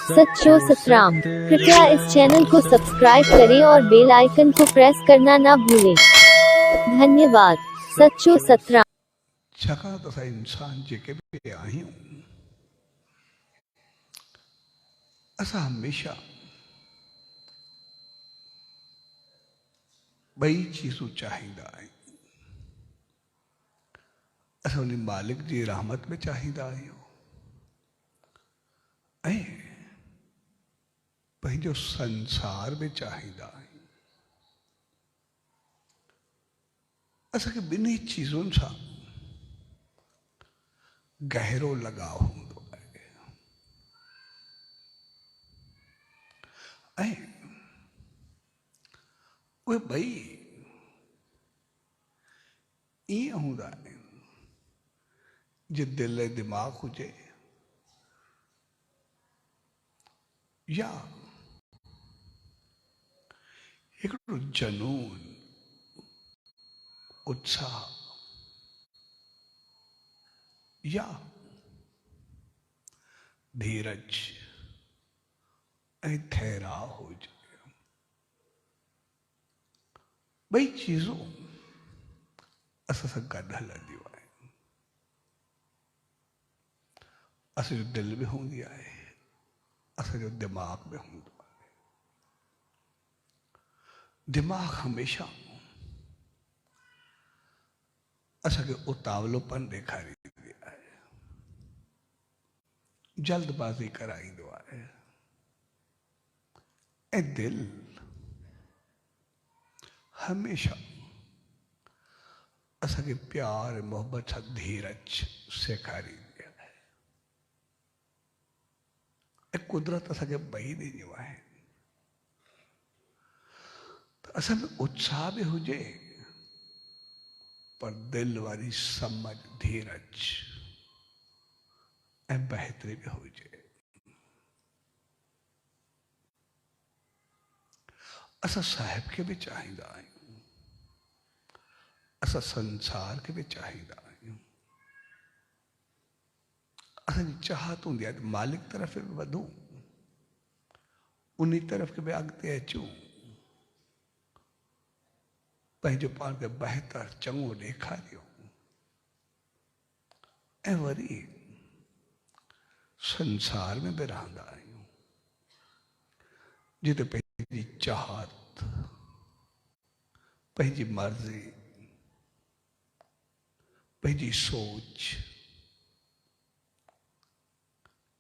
सच्चो सतराम। कृपया इस चैनल को सब्सक्राइब करें और बेल आइकन को प्रेस करना ना भूलें। धन्यवाद। सच्चो सतराम। छका तथा इंसान जेके भी आहियूं असां हमेशा ॿई चीज़ूं चाहींदा आहियूं। असां उन मालिक जी रहमत में चाहींदा आहियूं ऐं पंहिंजो संसार में चाहींदा आहियूं। असांखे ॿिन्ही चीज़ुनि सां गहरो लगाव हूंदो आहे ऐं उहे ॿई ईअं हूंदा आहिनि जे दिल ऐं दिमाग़ हुजे या हिकिड़ो जनून उत्साह या धीरज ऐं ठहराव हुजे। ॿई चीज़ूं असां सां गॾु हलंदियूं आहिनि। असांजो दिल बि हूंदी आहे, असांजो दिमाग़ बि हूंदो आहे। दिमाग़ हमेशा असांखे उतावलोपन ॾेखारींदी आहे, जल्दबाज़ी कराईंदो आहे ऐं दिल हमेशा असांखे प्यार ऐं मोहब्बत सां धीरज सेखारींदी आहे ऐं कुदरत असांखे ॿई ॾिनियूं आहिनि त असां में उत्साह बि हुजे पर दिल वारी समझ, धीरज ऐं बहितरी बि हुजे। असां साहिब खे बि चाहींदा आहियूं, असां संसार खे बि चाहींदा आहियूं। असांजी चाहत हूंदी आहे त मालिक तरफ़ बि वधूं, उन तरफ़ खे बि अॻिते अचूं, पंहिंजो पाण खे बहितर चङो ॾेखारियूं ऐं वरी संसार में बि रहंदा आहियूं जिते पंहिंजी चाहत, पंहिंजी मर्ज़ी, पंहिंजी सोच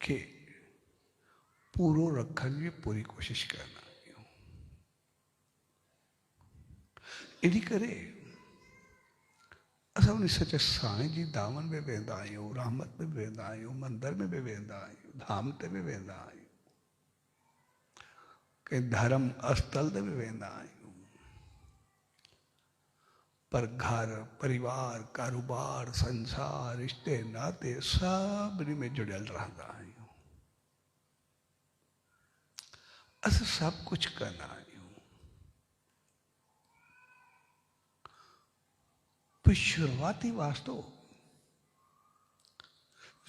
खे पूरो रखण जी पूरी कोशिश कंदा आहियूं। इन करे असां उन सच साईं जी दामन में वेंदा आहियूं, रहमत में वेंदा आहियूं, मंदर में बि वेंदा आहियूं, धाम ते बि वेंदा आहियूं, कंहिं धर्म स्थल ते बि वेंदा आहियूं, पर घर, परिवार, कारोबार, संसार, रिश्ते नाते सभिनी में जुड़ियल रहंदा आहियूं। असां सभु कुझु कंदा आहियूं पर शुरुआती वास्तो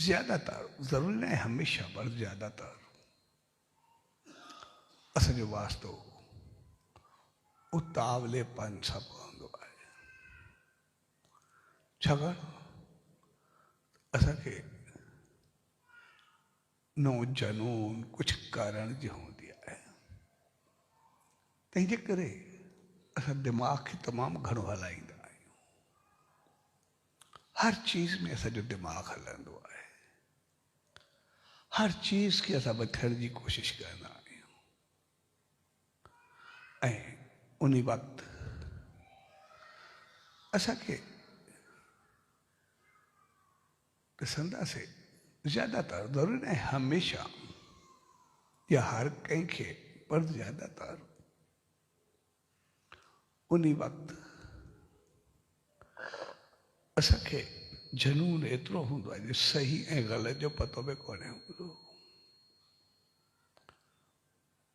ज्यादातर, जरूरी न आहे हमेशा, पर ज्यादातर असांजो वास्तो उतावलेपन सां पवंदो आहे। छाकाणि असांखे नओं जनून कुझु करण जी हूंदी आहे, तंहिंजे करे असां दिमाग़ खे तमामु घणो हलाईंदा आहियूं। हर चीज़ में असांजो दिमाग़ हलंदो आहे, हर चीज़ खे असां वठण जी कोशिश कंदा आहियूं ऐं उन वक़्तु असांखे ॾिसंदासीं ज्यादातर, ज़रूरी न आहे हमेशा या हर कंहिंखे, पर ज्यादातर उन वक़्तु असांखे जनून एतिरो हूंदो आहे जो सही ऐं ग़लति जो पतो बि कोन्हे हूंदो,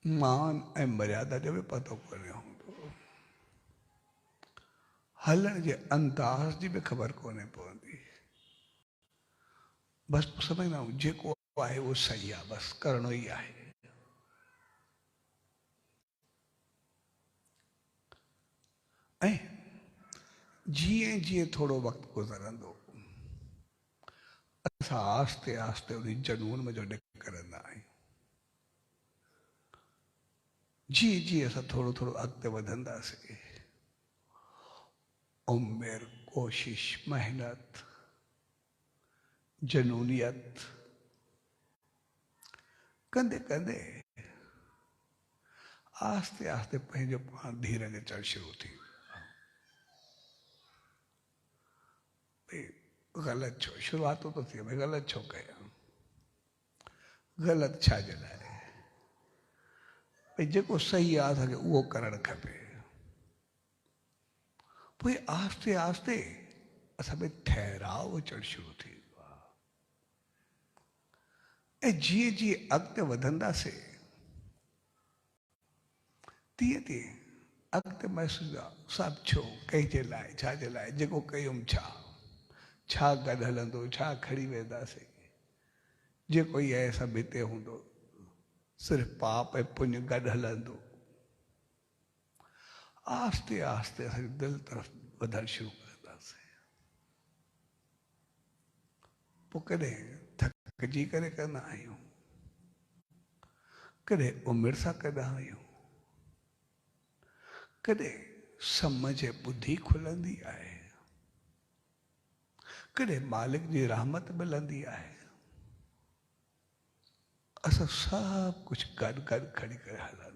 मान ऐं मर्यादा जो बि पतो कोन्हे हूंदो, हलण जे अंदाज़ जी बि ख़बर कोन्हे पवंदी। बसि सम्झंदा आहियूं जेको आहे उहो सही आहे, बसि करिणो ई आहे। ऐं जीअं जीअं थोरो वक़्तु गुज़रंदो असां आस्ते आस्ते उन जनून में जो निकिरंदा आहियूं। जीअं जीअं असां थोरो थोरो अॻिते वधंदासीं, उमिरि, कोशिश, मेहनत, जनूनियत कंदे कंदे आस्ते आस्ते पंहिंजो पाण धीरज अचणु शुरू थी वियो। ग़लति छो शुरूआत तो थी भई ग़लति छो कयां, ग़लति छाजे लाइ, भई जेको सही आहे असांखे उहो करणु खपे। पोइ आस्ते आस्ते असां में ठहराव अचणु शुरू थी वियो आहे। ऐं जीअं जीअं अॻिते वधंदासीं तीअं तीअं अॻिते महसूसु आहे सभु छो, कंहिंजे लाइ, छाजे लाइ, जेको कयूं छा गॾु हलंदो, छा खणी वेंदासीं, जेको इहा सभु हिते हूंदो, सिर्फ़ु पाप ऐं पुण्य गॾु हलंदो। आस्ते आस्ते असांजी दिलि तरफ़ वधणु शुरू कंदासीं। पोइ कॾहिं थकिजी करे कंदा आहियूं, कॾहिं उमिरि सां कंदा आहियूं, कॾहिं सम्झ ऐं ॿुधी खुलंदी आहे, कॾहिं मालिक जी रहमत मिलंदी आहे। असां सभु कुझु गॾु गॾु खणी करे हलंदा